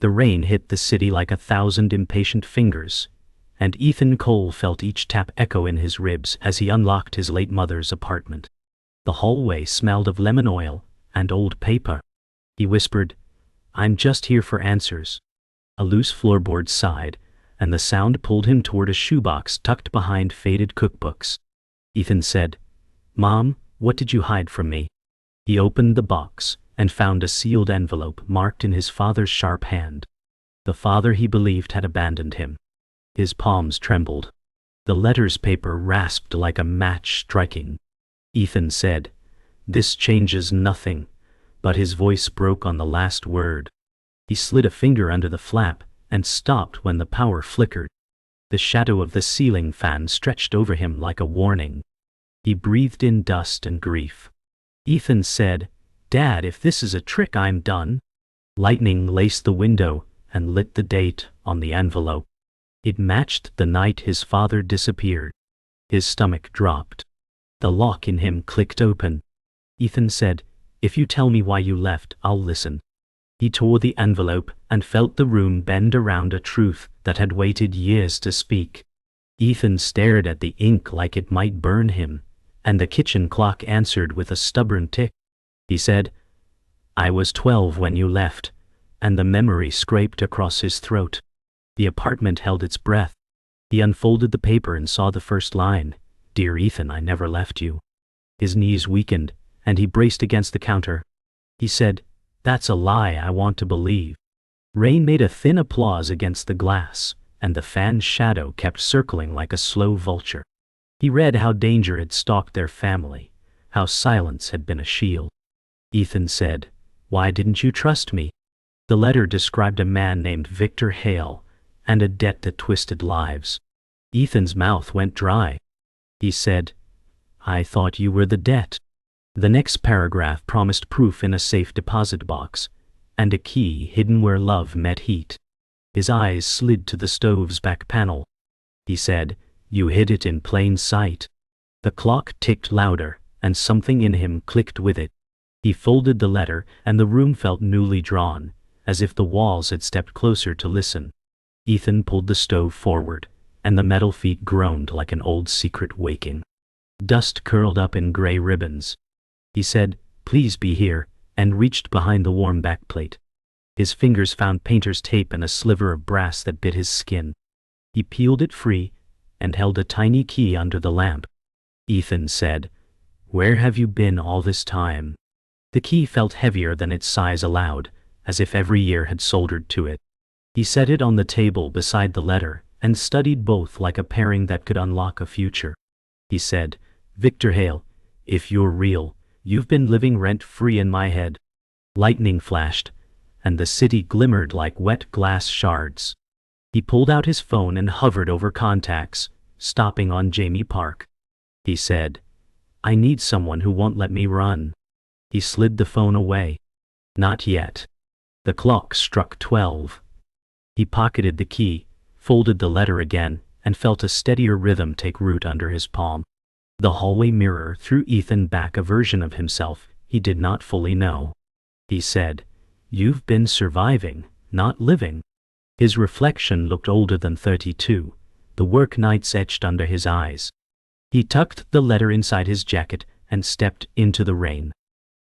The rain hit the city like 1,000 impatient fingers, and Ethan Cole felt each tap echo in his ribs as he unlocked his late mother's apartment. The hallway smelled of lemon oil and old paper. He whispered, "I'm just here for answers." A loose floorboard sighed, and the sound pulled him toward a shoebox tucked behind faded cookbooks. Ethan said, "Mom, what did you hide from me?" He opened the box and found a sealed envelope marked in his father's sharp hand. The father he believed had abandoned him. His palms trembled. The letter's paper rasped like a match striking. Ethan said, "This changes nothing," but his voice broke on the last word. He slid a finger under the flap and stopped when the power flickered. The shadow of the ceiling fan stretched over him like a warning. He breathed in dust and grief. Ethan said, "Dad, if this is a trick, I'm done." Lightning laced the window and lit the date on the envelope. It matched the night his father disappeared. His stomach dropped. The lock in him clicked open. Ethan said, "If you tell me why you left, I'll listen." He tore the envelope and felt the room bend around a truth that had waited years to speak. Ethan stared at the ink like it might burn him, and the kitchen clock answered with a stubborn tick. He said, "I was 12 when you left," and the memory scraped across his throat. The apartment held its breath. He unfolded the paper and saw the first line, "Dear Ethan, I never left you." His knees weakened, and he braced against the counter. He said, "That's a lie I want to believe." Rain made a thin applause against the glass, and the fan's shadow kept circling like a slow vulture. He read how danger had stalked their family, how silence had been a shield. Ethan said, "Why didn't you trust me?" The letter described a man named Victor Hale, and a debt that twisted lives. Ethan's mouth went dry. He said, "I thought you were the debt." The next paragraph promised proof in a safe deposit box, and a key hidden where love met heat. His eyes slid to the stove's back panel. He said, "You hid it in plain sight." The clock ticked louder, and something in him clicked with it. He folded the letter, and the room felt newly drawn, as if the walls had stepped closer to listen. Ethan pulled the stove forward, and the metal feet groaned like an old secret waking. Dust curled up in gray ribbons. He said, "Please be here," and reached behind the warm backplate. His fingers found painter's tape and a sliver of brass that bit his skin. He peeled it free and held a tiny key under the lamp. Ethan said, "Where have you been all this time?" The key felt heavier than its size allowed, as if every year had soldered to it. He set it on the table beside the letter and studied both like a pairing that could unlock a future. He said, "Victor Hale, if you're real, you've been living rent-free in my head." Lightning flashed, and the city glimmered like wet glass shards. He pulled out his phone and hovered over contacts, stopping on Jamie Park. He said, "I need someone who won't let me run." He slid the phone away. Not yet. The clock struck 12. He pocketed the key, folded the letter again, and felt a steadier rhythm take root under his palm. The hallway mirror threw Ethan back a version of himself he did not fully know. He said, "You've been surviving, not living." His reflection looked older than 32, the work nights etched under his eyes. He tucked the letter inside his jacket and stepped into the rain.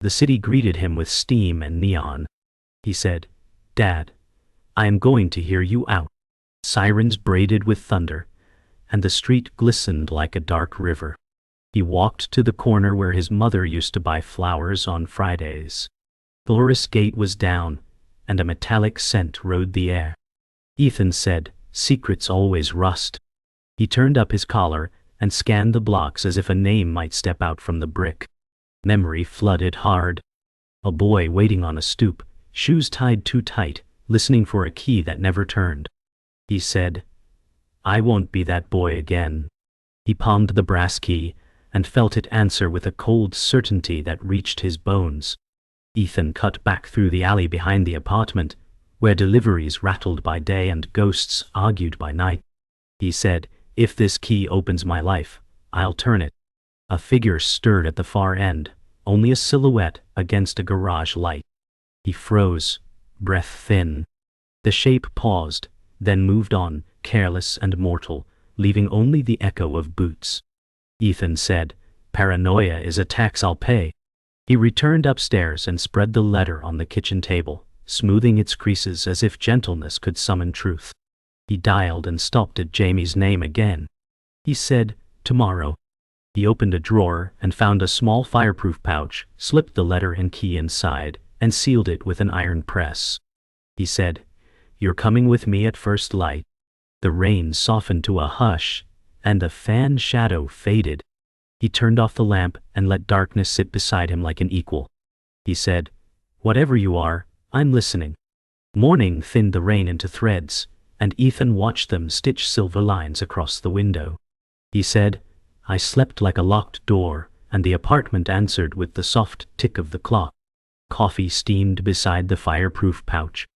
The city greeted him with steam and neon. He said, "Dad, I am going to hear you out." Sirens braided with thunder, and the street glistened like a dark river. He walked to the corner where his mother used to buy flowers on Fridays. The Loris gate was down, and a metallic scent rode the air. Ethan said, "Secrets always rust." He turned up his collar and scanned the blocks as if a name might step out from the brick. Memory flooded hard. A boy waiting on a stoop, shoes tied too tight, listening for a key that never turned. He said, "I won't be that boy again." He palmed the brass key and felt it answer with a cold certainty that reached his bones. Ethan cut back through the alley behind the apartment, where deliveries rattled by day and ghosts argued by night. He said, "If this key opens my life, I'll turn it." A figure stirred at the far end, only a silhouette against a garage light. He froze, breath thin. The shape paused, then moved on, careless and mortal, leaving only the echo of boots. Ethan said, "Paranoia is a tax I'll pay." He returned upstairs and spread the letter on the kitchen table, smoothing its creases as if gentleness could summon truth. He dialed and stopped at Jamie's name again. He said, "Tomorrow." He opened a drawer and found a small fireproof pouch, slipped the letter and key inside, and sealed it with an iron press. He said, "You're coming with me at first light." The rain softened to a hush, and the fan shadow faded. He turned off the lamp and let darkness sit beside him like an equal. He said, "Whatever you are, I'm listening." Morning thinned the rain into threads, and Ethan watched them stitch silver lines across the window. He said, "I slept like a locked door, and the apartment answered with the soft tick of the clock." Coffee steamed beside the fireproof pouch.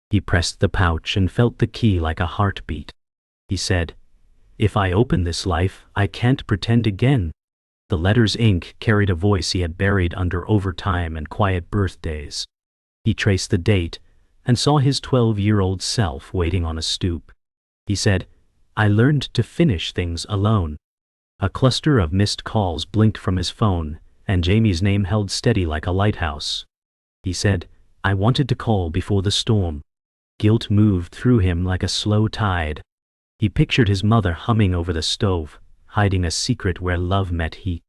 He pressed the pouch and felt the key like a heartbeat. He said, "If I open this life, I can't pretend again." The letter's ink carried a voice he had buried under overtime and quiet birthdays. He traced the date and saw his 12-year-old self waiting on a stoop. He said, "I learned to finish things alone." A cluster of missed calls blinked from his phone, and Jamie's name held steady like a lighthouse. He said, "I wanted to call before the storm." Guilt moved through him like a slow tide. He pictured his mother humming over the stove, hiding a secret where love met heat.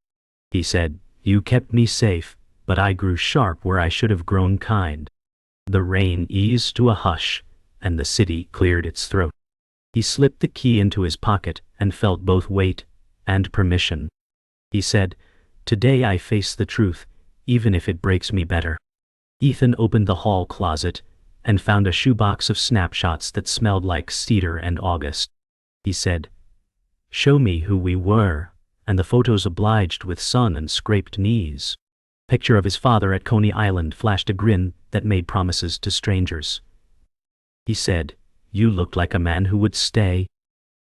He said, "You kept me safe, but I grew sharp where I should have grown kind." The rain eased to a hush, and the city cleared its throat. He slipped the key into his pocket and felt both weight and permission. He said, "Today I face the truth, even if it breaks me better." Ethan opened the hall closet and found a shoebox of snapshots that smelled like cedar and August. He said, "Show me who we were," and the photos obliged with sun and scraped knees. Picture of his father at Coney Island flashed a grin that made promises to strangers. He said, "You looked like a man who would stay."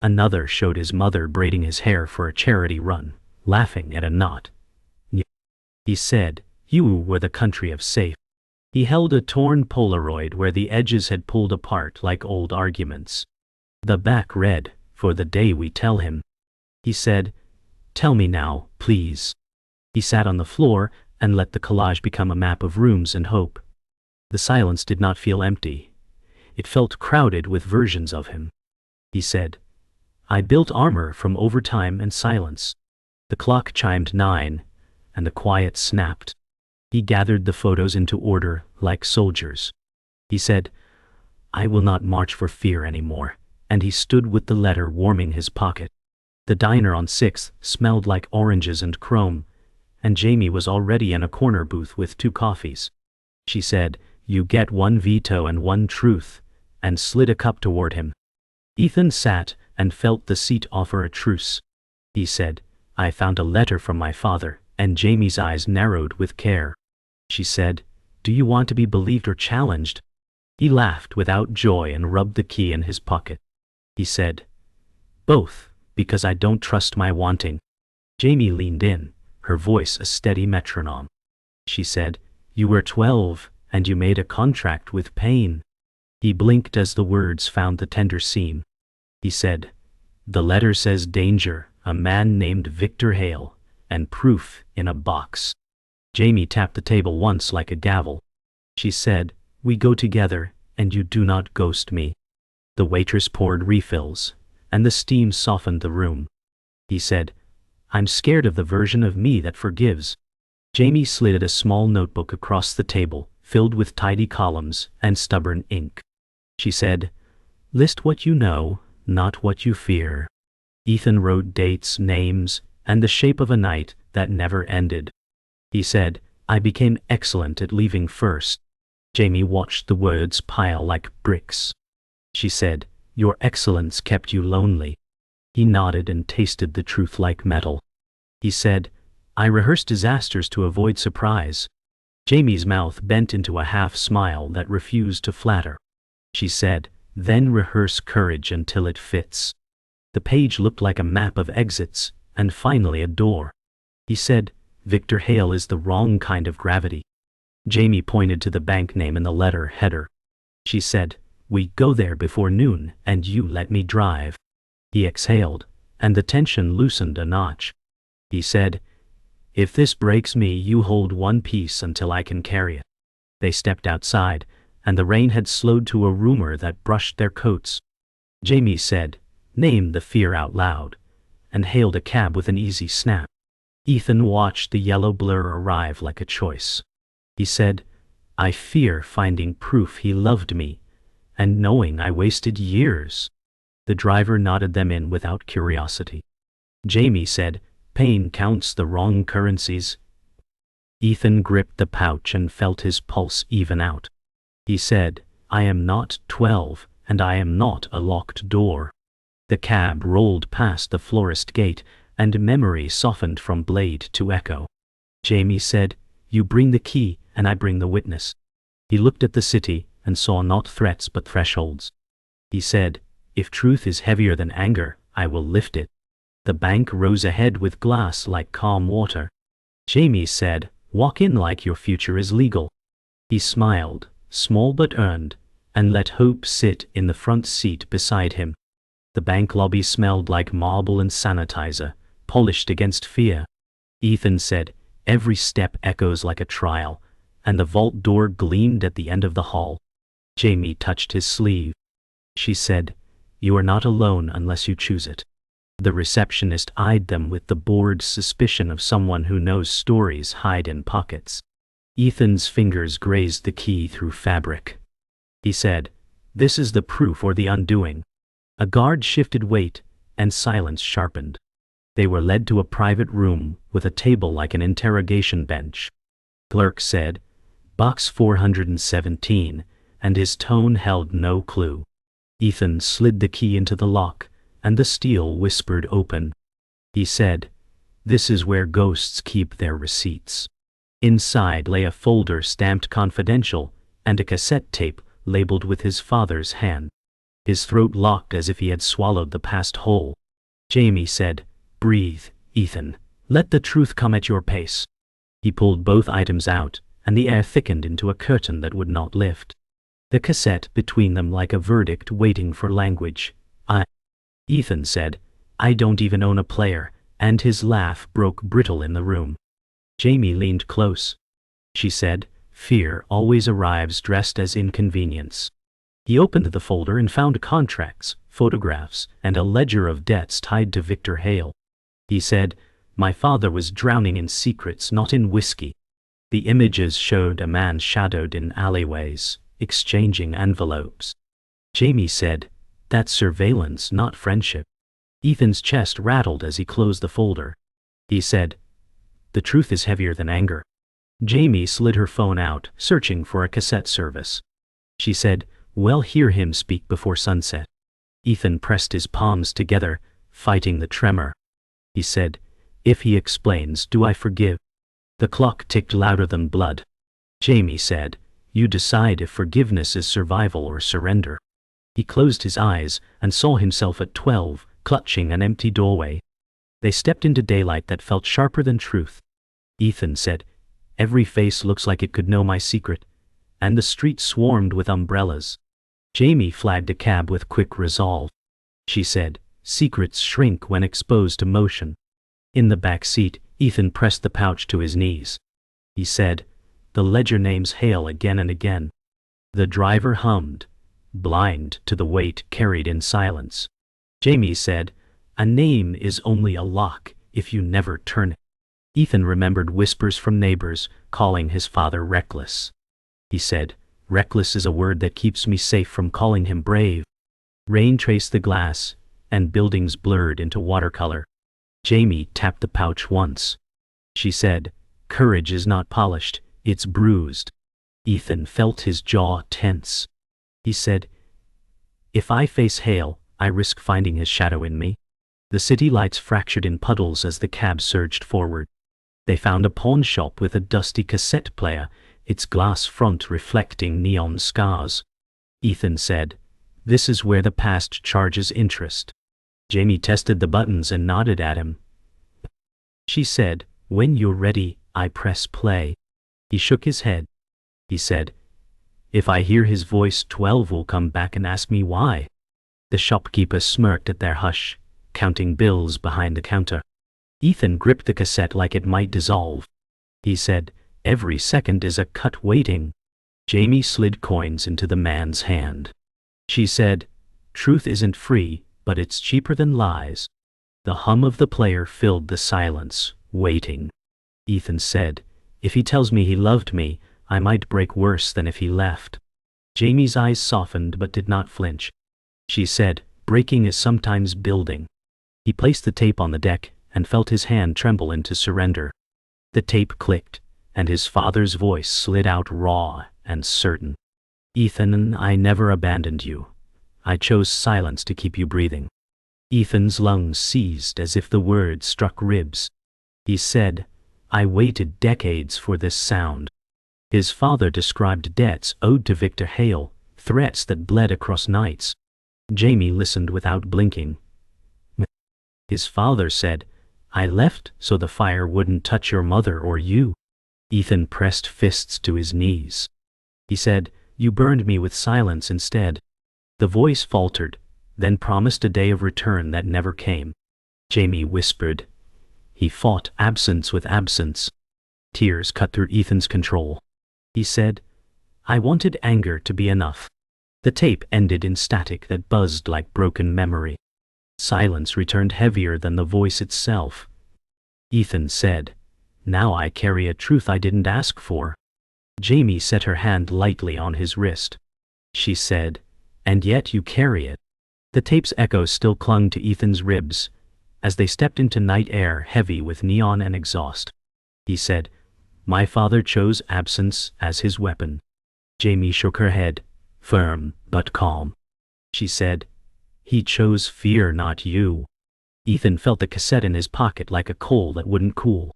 Another showed his mother braiding his hair for a charity run, laughing at a knot. He said, "You were the country of safe." He held a torn Polaroid where the edges had pulled apart like old arguments. The back read, "For the day we tell him." He said, "Tell me now, please." He sat on the floor and let the collage become a map of rooms and hope. The silence did not feel empty. It felt crowded with versions of him. He said, "I built armor from overtime and silence." The clock chimed 9, and the quiet snapped. He gathered the photos into order like soldiers. He said, "I will not march for fear anymore," and he stood with the letter warming his pocket. The diner on 6th smelled like oranges and chrome, and Jamie was already in a corner booth with 2 coffees. She said, "You get 1 veto and 1 truth," and slid a cup toward him. Ethan sat and felt the seat offer a truce. He said, "I found a letter from my father," and Jamie's eyes narrowed with care. She said, "Do you want to be believed or challenged?" He laughed without joy and rubbed the key in his pocket. He said, "Both, because I don't trust my wanting." Jamie leaned in, her voice a steady metronome. She said, "You were 12, and you made a contract with pain." He blinked as the words found the tender seam. He said, "The letter says danger, a man named Victor Hale, and proof in a box." Jamie tapped the table once like a gavel. She said, "We go together, and you do not ghost me." The waitress poured refills, and the steam softened the room. He said, "I'm scared of the version of me that forgives." Jamie slid a small notebook across the table, filled with tidy columns and stubborn ink. She said, "List what you know, not what you fear." Ethan wrote dates, names, and the shape of a night that never ended. He said, "I became excellent at leaving first." Jamie watched the words pile like bricks. She said, "Your excellence kept you lonely." He nodded and tasted the truth like metal. He said, "I rehearsed disasters to avoid surprise." Jamie's mouth bent into a half smile that refused to flatter. She said, "Then rehearse courage until it fits." The page looked like a map of exits, and finally a door. He said, "Victor Hale is the wrong kind of gravity." Jamie pointed to the bank name in the letter header. She said, We go there before noon, and you let me drive. He exhaled, and the tension loosened a notch. He said, if this breaks me, you hold one piece until I can carry it. They stepped outside, and the rain had slowed to a rumor that brushed their coats. Jamie said, name the fear out loud, and hailed a cab with an easy snap. Ethan watched the yellow blur arrive like a choice. He said, I fear finding proof he loved me, and knowing I wasted years. The driver nodded them in without curiosity. Jamie said, pain counts the wrong currencies. Ethan gripped the pouch and felt his pulse even out. He said, I am not 12, and I am not a locked door. The cab rolled past the florist gate, and memory softened from blade to echo. Jamie said, you bring the key, and I bring the witness. He looked at the city, and saw not threats but thresholds. He said, if truth is heavier than anger, I will lift it. The bank rose ahead with glass like calm water. Jamie said, walk in like your future is legal. He smiled, small but earned, and let hope sit in the front seat beside him. The bank lobby smelled like marble and sanitizer, polished against fear. Ethan said, every step echoes like a trial, and the vault door gleamed at the end of the hall. Jamie touched his sleeve. She said, you are not alone unless you choose it. The receptionist eyed them with the bored suspicion of someone who knows stories hide in pockets. Ethan's fingers grazed the key through fabric. He said, this is the proof or the undoing. A guard shifted weight, and silence sharpened. They were led to a private room with a table like an interrogation bench. Clerk said, box 417, and his tone held no clue. Ethan slid the key into the lock, and the steel whispered open. He said, this is where ghosts keep their receipts. Inside lay a folder stamped confidential, and a cassette tape labeled with his father's hand. His throat locked as if he had swallowed the past whole. Jamie said, breathe, Ethan. Let the truth come at your pace. He pulled both items out, and the air thickened into a curtain that would not lift. The cassette between them like a verdict waiting for language. Ethan said, I don't even own a player, and his laugh broke brittle in the room. Jamie leaned close. She said, fear always arrives dressed as inconvenience. He opened the folder and found contracts, photographs, and a ledger of debts tied to Victor Hale. He said, my father was drowning in secrets, not in whiskey. The images showed a man shadowed in alleyways, exchanging envelopes. Jamie said, that's surveillance, not friendship. Ethan's chest rattled as he closed the folder. He said, the truth is heavier than anger. Jamie slid her phone out, searching for a cassette service. She said, we'll hear him speak before sunset. Ethan pressed his palms together, fighting the tremor. He said, if he explains, do I forgive? The clock ticked louder than blood. Jamie said, you decide if forgiveness is survival or surrender. He closed his eyes and saw himself at 12, clutching an empty doorway. They stepped into daylight that felt sharper than truth. Ethan said, every face looks like it could know my secret, and the street swarmed with umbrellas. Jamie flagged a cab with quick resolve. She said, secrets shrink when exposed to motion. In the back seat, Ethan pressed the pouch to his knees. He said, the ledger names Hale again and again. The driver hummed, blind to the weight carried in silence. Jamie said, a name is only a lock if you never turn it. Ethan remembered whispers from neighbors calling his father reckless. He said, reckless is a word that keeps me safe from calling him brave. Rain traced the glass, and buildings blurred into watercolor. Jamie tapped the pouch once. She said, courage is not polished, it's bruised. Ethan felt his jaw tense. He said, if I face Hale, I risk finding his shadow in me. The city lights fractured in puddles as the cab surged forward. They found a pawn shop with a dusty cassette player, its glass front reflecting neon scars. Ethan said, this is where the past charges interest. Jamie tested the buttons and nodded at him. She said, when you're ready, I press play. He shook his head. He said, If I hear his voice, 12 will come back and ask me why. The shopkeeper smirked at their hush, counting bills behind the counter. Ethan gripped the cassette like it might dissolve. He said, "Every second is a cut waiting." Jamie slid coins into the man's hand. She said, "Truth isn't free, but it's cheaper than lies." The hum of the player filled the silence, waiting. Ethan said, "If he tells me he loved me, I might break worse than if he left." Jamie's eyes softened but did not flinch. She said, "Breaking is sometimes building." He placed the tape on the deck and felt his hand tremble into surrender. The tape clicked, and his father's voice slid out raw and certain. "Ethan, I never abandoned you. I chose silence to keep you breathing." Ethan's lungs seized as if the words struck ribs. He said, "I waited decades for this sound." His father described debts owed to Victor Hale, threats that bled across nights. Jamie listened without blinking. His father said, "I left so the fire wouldn't touch your mother or you." Ethan pressed fists to his knees. He said, "You burned me with silence instead." The voice faltered, then promised a day of return that never came. Jamie whispered, "He fought absence with absence." Tears cut through Ethan's control. He said, "I wanted anger to be enough." The tape ended in static that buzzed like broken memory. Silence returned heavier than the voice itself. Ethan said, "Now I carry a truth I didn't ask for." Jamie set her hand lightly on his wrist. She said, "And yet you carry it." The tape's echo still clung to Ethan's ribs as they stepped into night air heavy with neon and exhaust. He said, "My father chose absence as his weapon." Jamie shook her head, firm but calm. She said, "He chose fear, not you." Ethan felt the cassette in his pocket like a coal that wouldn't cool.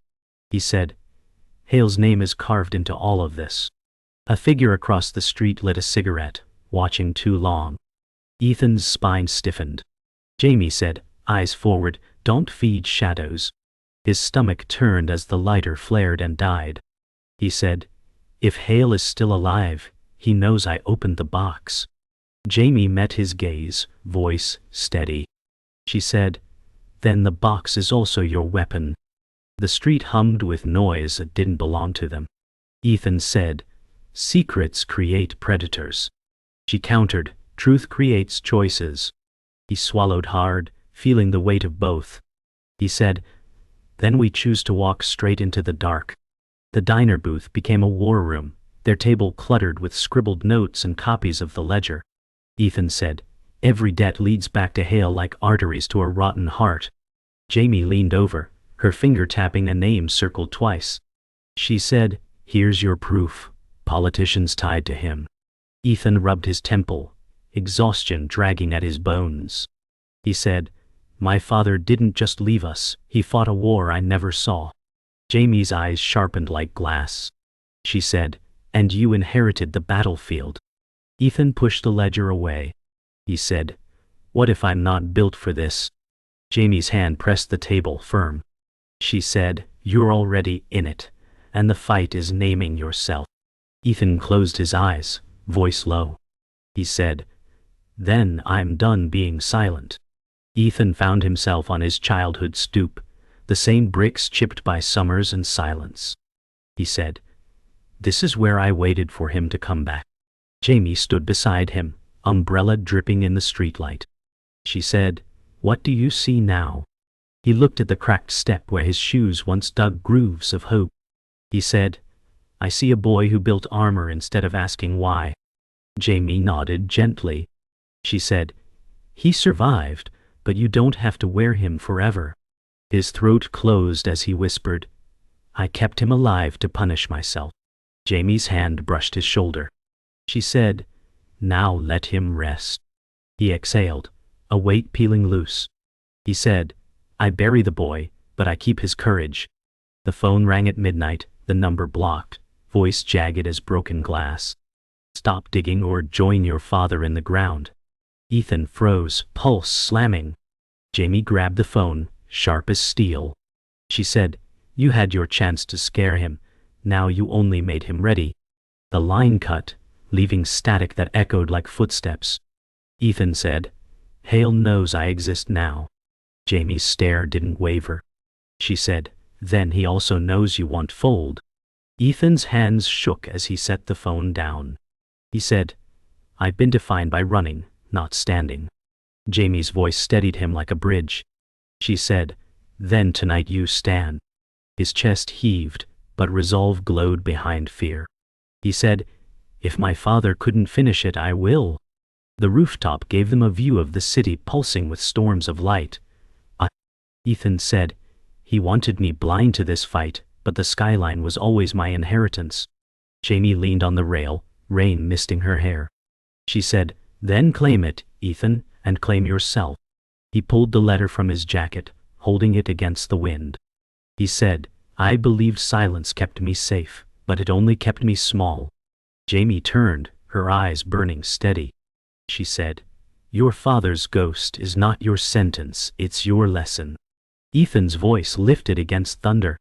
He said, "Hale's name is carved into all of this." A figure across the street lit a cigarette, watching too long. Ethan's spine stiffened. Jamie said, eyes forward, "Don't feed shadows." His stomach turned as the lighter flared and died. He said, "If Hale is still alive, he knows I opened the box." Jamie met his gaze, voice steady. She said, "Then the box is also your weapon." The street hummed with noise that didn't belong to them. Ethan said, "Secrets create predators." She countered, "Truth creates choices." He swallowed hard, feeling the weight of both. He said, "Then we choose to walk straight into the dark." The diner booth became a war room, their table cluttered with scribbled notes and copies of the ledger. Ethan said, "Every debt leads back to Hale like arteries to a rotten heart." Jamie leaned over, her finger tapping a name circled twice. She said, "Here's your proof. Politicians tied to him." Ethan rubbed his temple, exhaustion dragging at his bones. He said, "My father didn't just leave us, he fought a war I never saw." Jamie's eyes sharpened like glass. She said, "And you inherited the battlefield." Ethan pushed the ledger away. He said, "What if I'm not built for this?" Jamie's hand pressed the table firm. She said, "You're already in it, and the fight is naming yourself." Ethan closed his eyes, voice low. He said, "Then I'm done being silent." Ethan found himself on his childhood stoop, the same bricks chipped by summers and silence. He said, "This is where I waited for him to come back." Jamie stood beside him, umbrella dripping in the streetlight. She said, "What do you see now?" He looked at the cracked step where his shoes once dug grooves of hope. He said, "I see a boy who built armor instead of asking why." Jamie nodded gently. She said, "He survived, but you don't have to wear him forever." His throat closed as he whispered, "I kept him alive to punish myself." Jamie's hand brushed his shoulder. She said, "Now let him rest." He exhaled, a weight peeling loose. He said, "I bury the boy, but I keep his courage." The phone rang at midnight, the number blocked, voice jagged as broken glass. "Stop digging or join your father in the ground." Ethan froze, pulse slamming. Jamie grabbed the phone, sharp as steel. She said, "You had your chance to scare him. Now you only made him ready." The line cut, leaving static that echoed like footsteps. Ethan said, "Hale knows I exist now." Jamie's stare didn't waver. She said, "Then he also knows you won't fold." Ethan's hands shook as he set the phone down. He said, "I've been defined by running, not standing." Jamie's voice steadied him like a bridge. She said, "Then tonight you stand." His chest heaved, but resolve glowed behind fear. He said, "If my father couldn't finish it, I will." The rooftop gave them a view of the city pulsing with storms of light. Ethan said, "He wanted me blind to this fight, but the skyline was always my inheritance." Jamie leaned on the rail, rain misting her hair. She said, "Then claim it, Ethan, and claim yourself." He pulled the letter from his jacket, holding it against the wind. He said, "I believed silence kept me safe, but it only kept me small." Jamie turned, her eyes burning steady. She said, "Your father's ghost is not your sentence, it's your lesson." Ethan's voice lifted against thunder.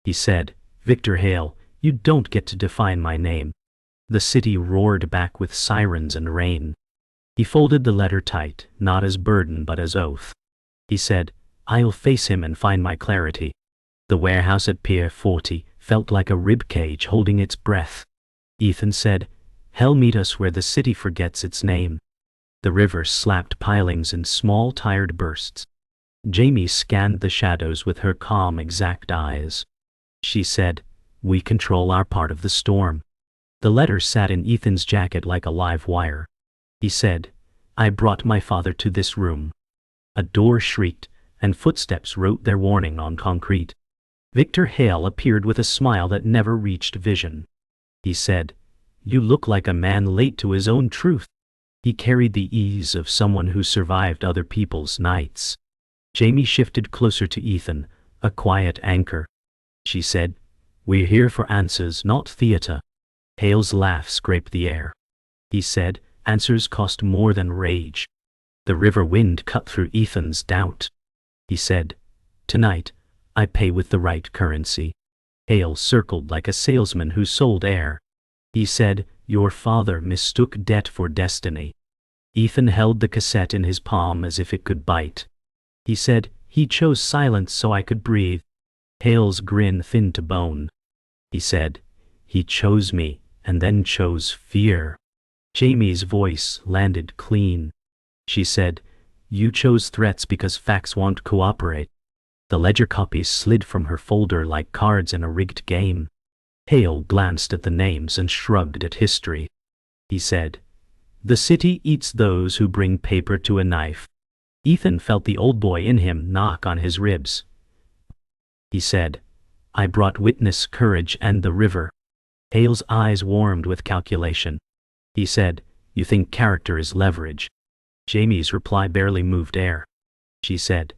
He said, "Victor Hale, you don't get to define my name." The city roared back with sirens and rain. He folded the letter tight, not as burden but as oath. He said, "I'll face him and find my clarity." The warehouse at Pier 40 felt like a rib cage holding its breath. Ethan said, "Hell meet us where the city forgets its name." The river slapped pilings in small tired bursts. Jamie scanned the shadows with her calm, exact eyes. She said, "We control our part of the storm." The letter sat in Ethan's jacket like a live wire. He said, "I brought my father to this room." A door shrieked, and footsteps wrote their warning on concrete. Victor Hale appeared with a smile that never reached vision. He said, "You look like a man late to his own truth." He carried the ease of someone who survived other people's nights. Jamie shifted closer to Ethan, a quiet anchor. She said, "We're here for answers, not theater." Hale's laugh scraped the air. He said, "Answers cost more than rage." The river wind cut through Ethan's doubt. He said, "Tonight, I pay with the right currency." Hale circled like a salesman who sold air. He said, "Your father mistook debt for destiny." Ethan held the cassette in his palm as if it could bite. He said, "He chose silence so I could breathe." Hale's grin thinned to bone. He said, "He chose me, and then chose fear." Jamie's voice landed clean. She said, "You chose threats because facts won't cooperate." The ledger copies slid from her folder like cards in a rigged game. Hale glanced at the names and shrugged at history. He said, "The city eats those who bring paper to a knife." Ethan felt the old boy in him knock on his ribs. He said, "I brought witness, courage, and the river." Hale's eyes warmed with calculation. He said, "You think character is leverage?" Jamie's reply barely moved air. She said,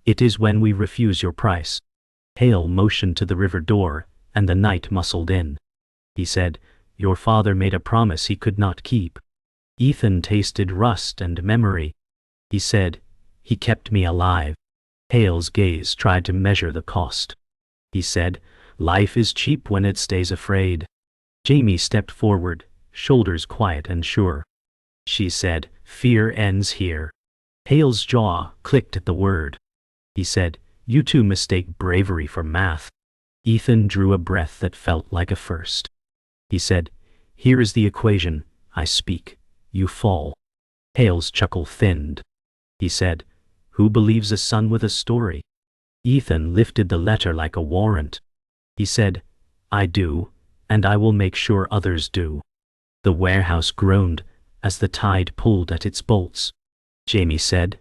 "It is when we refuse your price." Hale motioned to the river door, and the night muscled in. He said, "Your father made a promise he could not keep." Ethan tasted rust and memory. He said, "He kept me alive." Hale's gaze tried to measure the cost. He said, "Life is cheap when it stays afraid." Jamie stepped forward, shoulders quiet and sure. She said, "Fear ends here." Hale's jaw clicked at the word. He said, "You two mistake bravery for math." Ethan drew a breath that felt like a first. He said, "Here is the equation. I speak. You fall." Hale's chuckle thinned. He said, "Who believes a son with a story?" Ethan lifted the letter like a warrant. He said, "I do, and I will make sure others do." The warehouse groaned as the tide pulled at its bolts. Jamie said,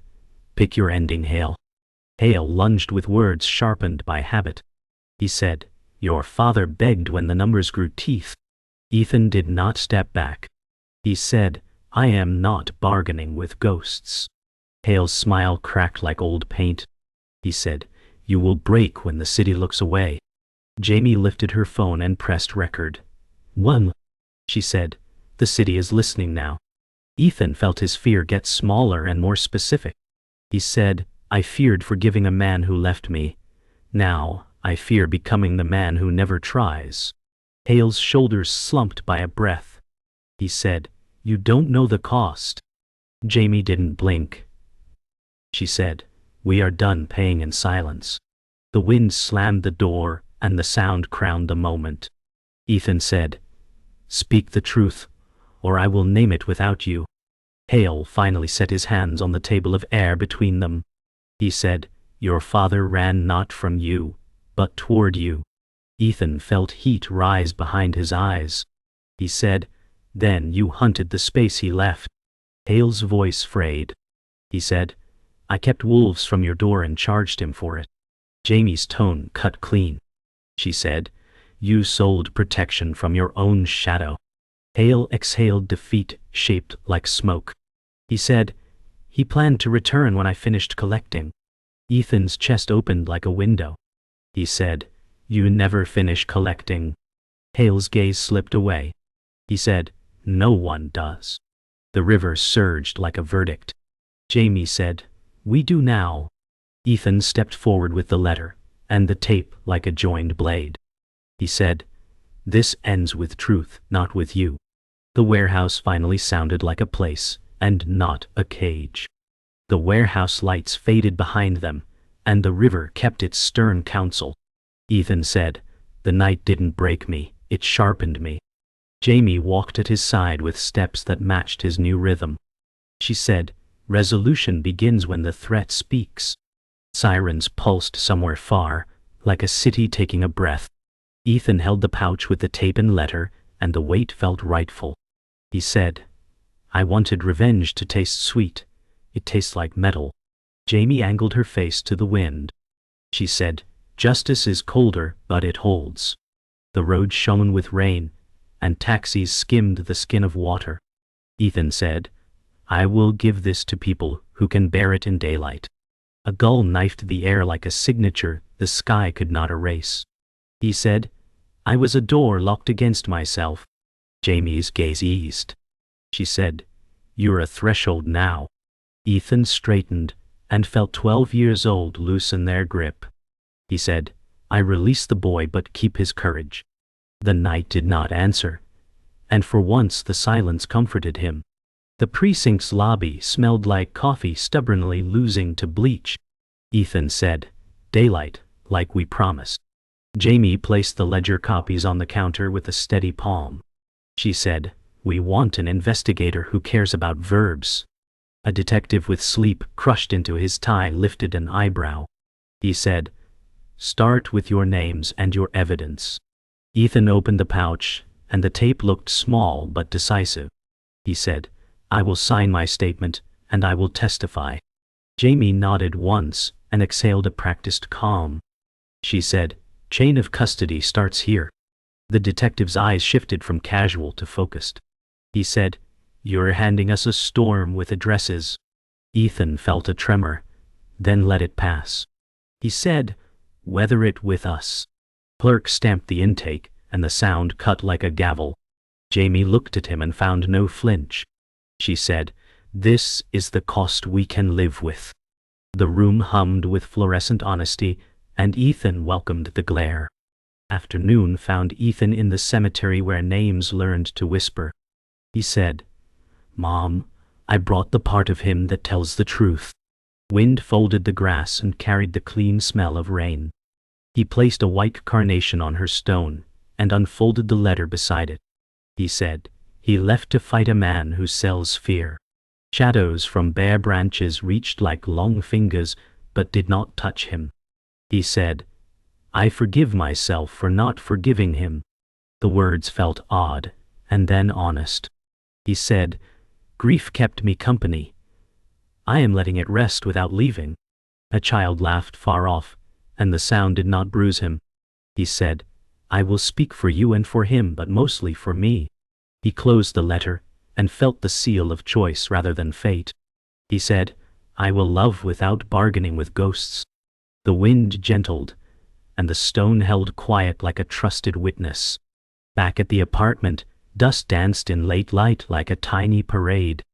"Pick your ending, Hale." Hale lunged with words sharpened by habit. He said, "Your father begged when the numbers grew teeth." Ethan did not step back. He said, "I am not bargaining with ghosts." Hale's smile cracked like old paint. He said, "You will break when the city looks away." Jamie lifted her phone and pressed record. "One," she said, "the city is listening now." Ethan felt his fear get smaller and more specific. He said, "I feared forgiving a man who left me. Now, I fear becoming the man who never tries." Hale's shoulders slumped by a breath. He said, "You don't know the cost." Jamie didn't blink. She said, "We are done paying," in silence. The wind slammed the door, and the sound crowned the moment. Ethan said, "Speak the truth, or I will name it without you." Hale finally set his hands on the table of air between them. He said, "Your father ran not from you, but toward you." Ethan felt heat rise behind his eyes. He said, "Then you hunted the space he left." Hale's voice frayed. He said, "I kept wolves from your door and charged him for it." Jamie's tone cut clean. She said, "You sold protection from your own shadow." Hale exhaled defeat shaped like smoke. He said, "He planned to return when I finished collecting." Ethan's chest opened like a window. He said, "You never finish collecting." Hale's gaze slipped away. He said, "No one does." The river surged like a verdict. Jamie said, "We do now." Ethan stepped forward with the letter, and the tape like a joined blade. He said, "This ends with truth, not with you." The warehouse finally sounded like a place, and not a cage. The warehouse lights faded behind them, and the river kept its stern counsel. Ethan said, "The night didn't break me, it sharpened me." Jamie walked at his side with steps that matched his new rhythm. She said, "Resolution begins when the threat speaks." Sirens pulsed somewhere far, like a city taking a breath. Ethan held the pouch with the tape and letter, and the weight felt rightful. He said, "I wanted revenge to taste sweet. It tastes like metal." Jamie angled her face to the wind. She said, "Justice is colder, but it holds." The road shone with rain, and taxis skimmed the skin of water. Ethan said, "I will give this to people who can bear it in daylight." A gull knifed the air like a signature the sky could not erase. He said, "I was a door locked against myself." Jamie's gaze eased. She said, "You're a threshold now." Ethan straightened and felt 12 years old loosen their grip. He said, "I release the boy but keep his courage." The night did not answer, and for once the silence comforted him. The precinct's lobby smelled like coffee stubbornly losing to bleach. Ethan said, "Daylight, like we promised." Jamie placed the ledger copies on the counter with a steady palm. She said, "We want an investigator who cares about verbs." A detective with sleep crushed into his tie lifted an eyebrow. He said, "Start with your names and your evidence." Ethan opened the pouch, and the tape looked small but decisive. He said, "I will sign my statement, and I will testify." Jamie nodded once and exhaled a practiced calm. She said, "Chain of custody starts here." The detective's eyes shifted from casual to focused. He said, "You're handing us a storm with addresses." Ethan felt a tremor, then let it pass. He said, "Weather it with us." Clerk stamped the intake, and the sound cut like a gavel. Jamie looked at him and found no flinch. She said, "This is the cost we can live with." The room hummed with fluorescent honesty, and Ethan welcomed the glare. Afternoon found Ethan in the cemetery where names learned to whisper. He said, "Mom, I brought the part of him that tells the truth." Wind folded the grass and carried the clean smell of rain. He placed a white carnation on her stone and unfolded the letter beside it. He said, "He left to fight a man who sells fear." Shadows from bare branches reached like long fingers but did not touch him. He said, "I forgive myself for not forgiving him." The words felt odd and then honest. He said, "Grief kept me company. I am letting it rest without leaving." A child laughed far off, and the sound did not bruise him. He said, "I will speak for you and for him, but mostly for me." He closed the letter and felt the seal of choice rather than fate. He said, "I will love without bargaining with ghosts." The wind gentled, and the stone held quiet like a trusted witness. Back at the apartment, dust danced in late light like a tiny parade.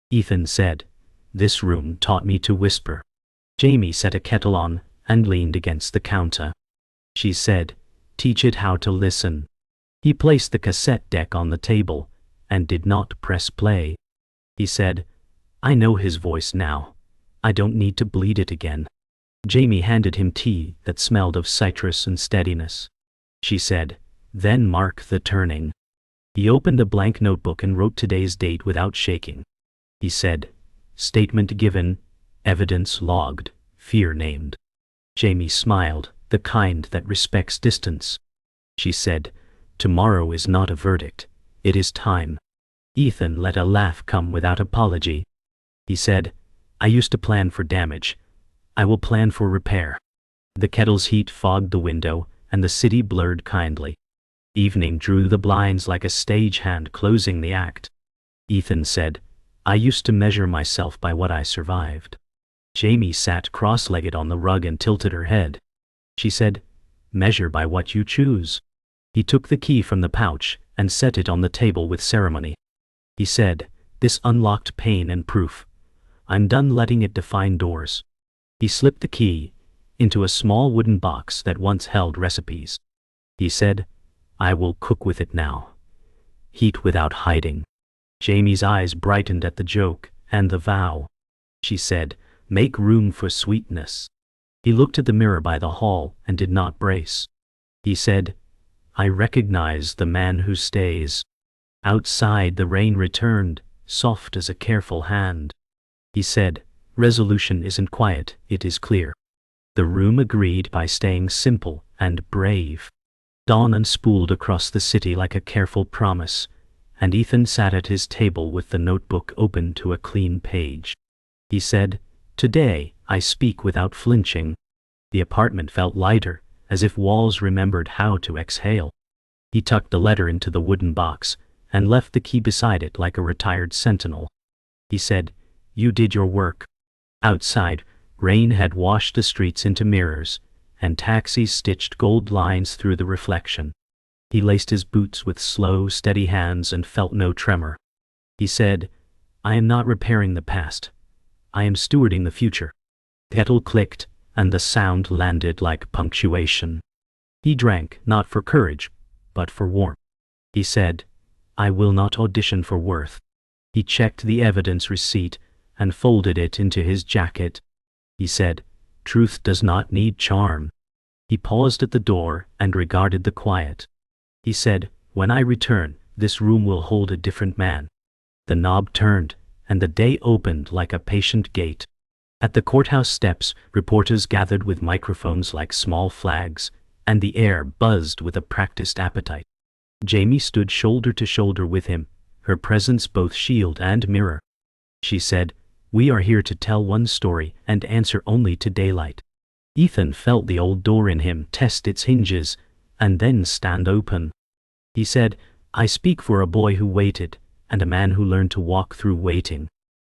Ethan said, "This room taught me to whisper." Jamie set a kettle on and leaned against the counter. She said, "Teach it how to listen." He placed the cassette deck on the table, and did not press play. He said, "I know his voice now. I don't need to bleed it again." Jamie handed him tea that smelled of citrus and steadiness. She said, "Then mark the turning." He opened a blank notebook and wrote today's date without shaking. He said, "Statement given, evidence logged, fear named." Jamie smiled, the kind that respects distance. She said, "Tomorrow is not a verdict, it is time." Ethan let a laugh come without apology. He said, "I used to plan for damage. I will plan for repair." The kettle's heat fogged the window, and the city blurred kindly. Evening drew the blinds like a stagehand closing the act. Ethan said, "I used to measure myself by what I survived." Jamie sat cross-legged on the rug and tilted her head. She said, "Measure by what you choose." He took the key from the pouch and set it on the table with ceremony. He said, "This unlocked pain and proof. I'm done letting it define doors." He slipped the key into a small wooden box that once held recipes. He said, "I will cook with it now. Heat without hiding." Jamie's eyes brightened at the joke and the vow. She said, "Make room for sweetness." He looked at the mirror by the hall and did not brace. He said, "I recognize the man who stays." Outside the rain returned, soft as a careful hand. He said, "Resolution isn't quiet, it is clear." The room agreed by staying simple and brave. Dawn unspooled across the city like a careful promise, and Ethan sat at his table with the notebook open to a clean page. He said, "Today, I speak without flinching." The apartment felt lighter, as if walls remembered how to exhale. He tucked the letter into the wooden box and left the key beside it like a retired sentinel. He said, "You did your work." Outside, rain had washed the streets into mirrors, and taxis stitched gold lines through the reflection. He laced his boots with slow, steady hands and felt no tremor. He said, "I am not repairing the past. I am stewarding the future." The kettle clicked, and the sound landed like punctuation. He drank, not for courage, but for warmth. He said, "I will not audition for worth." He checked the evidence receipt and folded it into his jacket. He said, "Truth does not need charm." He paused at the door and regarded the quiet. He said, "When I return, this room will hold a different man." The knob turned, and the day opened like a patient gate. At the courthouse steps, reporters gathered with microphones like small flags, and the air buzzed with a practiced appetite. Jamie stood shoulder to shoulder with him, her presence both shield and mirror. She said, "We are here to tell one story and answer only to daylight." Ethan felt the old door in him test its hinges, and then stand open. He said, "I speak for a boy who waited, and a man who learned to walk through waiting."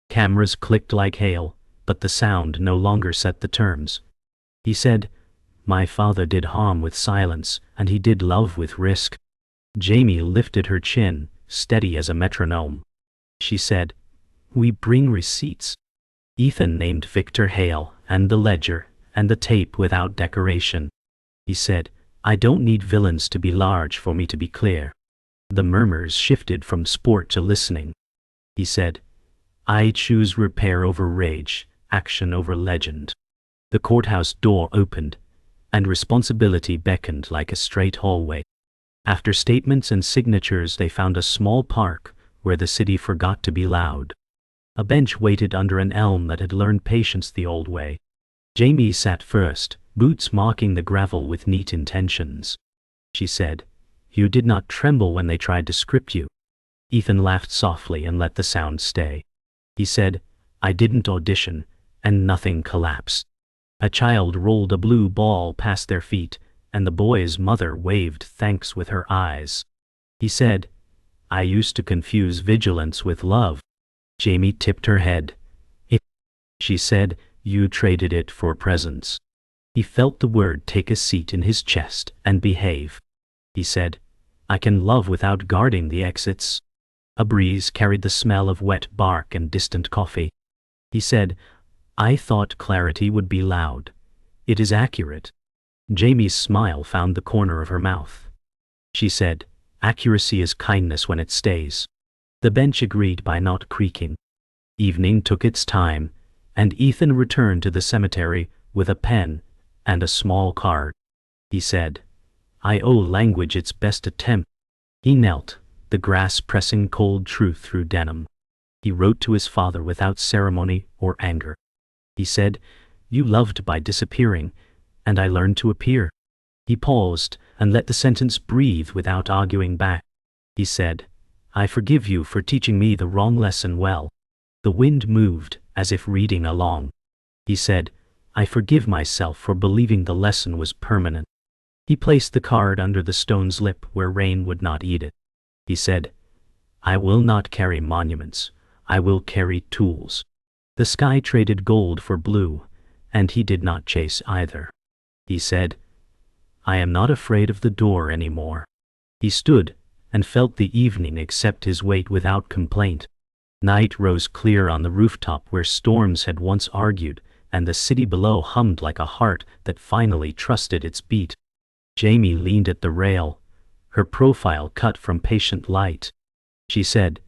Cameras clicked like hail, but the sound no longer set the terms. He said, "My father did harm with silence, and he did love with risk." Jamie lifted her chin, steady as a metronome. She said, "We bring receipts." Ethan named Victor Hale, and the ledger, and the tape without decoration. He said, "I don't need villains to be large for me to be clear." The murmurs shifted from sport to listening. He said, "I choose repair over rage, action over legend." The courthouse door opened, and responsibility beckoned like a straight hallway. After statements and signatures, they found a small park where the city forgot to be loud. A bench waited under an elm that had learned patience the old way. Jamie sat first, boots marking the gravel with neat intentions. She said, "You did not tremble when they tried to script you." Ethan laughed softly and let the sound stay. He said, "I didn't audition, and nothing collapsed." A child rolled a blue ball past their feet, and the boy's mother waved thanks with her eyes. He said, "I used to confuse vigilance with love." Jamie tipped her head. She said, "You traded it for presence." He felt the word take a seat in his chest and behave. He said, "I can love without guarding the exits." A breeze carried the smell of wet bark and distant coffee. He said, "I thought clarity would be loud. It is accurate." Jamie's smile found the corner of her mouth. She said, "Accuracy is kindness when it stays." The bench agreed by not creaking. Evening took its time, and Ethan returned to the cemetery with a pen and a small card. He said, "I owe language its best attempt." He knelt, the grass pressing cold truth through denim. He wrote to his father without ceremony or anger. He said, "You loved by disappearing, and I learned to appear." He paused and let the sentence breathe without arguing back. He said, "I forgive you for teaching me the wrong lesson well." The wind moved, as if reading along. He said, "I forgive myself for believing the lesson was permanent." He placed the card under the stone's lip where rain would not eat it. He said, "I will not carry monuments, I will carry tools." The sky traded gold for blue, and he did not chase either. He said, "I am not afraid of the door anymore." He stood and felt the evening accept his weight without complaint. Night rose clear on the rooftop where storms had once argued, and the city below hummed like a heart that finally trusted its beat. Jamie leaned at the rail, her profile cut from patient light. She said,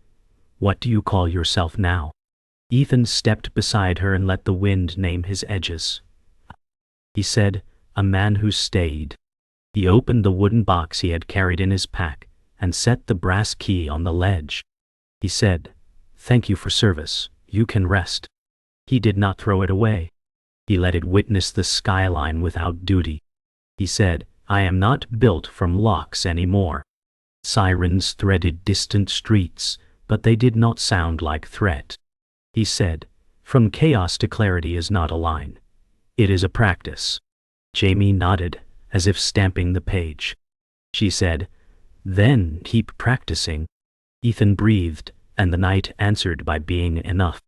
"What do you call yourself now?" Ethan stepped beside her and let the wind name his edges. He said, "A man who stayed." He opened the wooden box he had carried in his pack and set the brass key on the ledge. He said, "Thank you for service, you can rest." He did not throw it away. He let it witness the skyline without duty. He said, "I am not built from locks anymore." Sirens threaded distant streets, but they did not sound like threat. He said, "From chaos to clarity is not a line. It is a practice." Jamie nodded, as if stamping the page. She said, "Then keep practicing." Ethan breathed, and the night answered by being enough.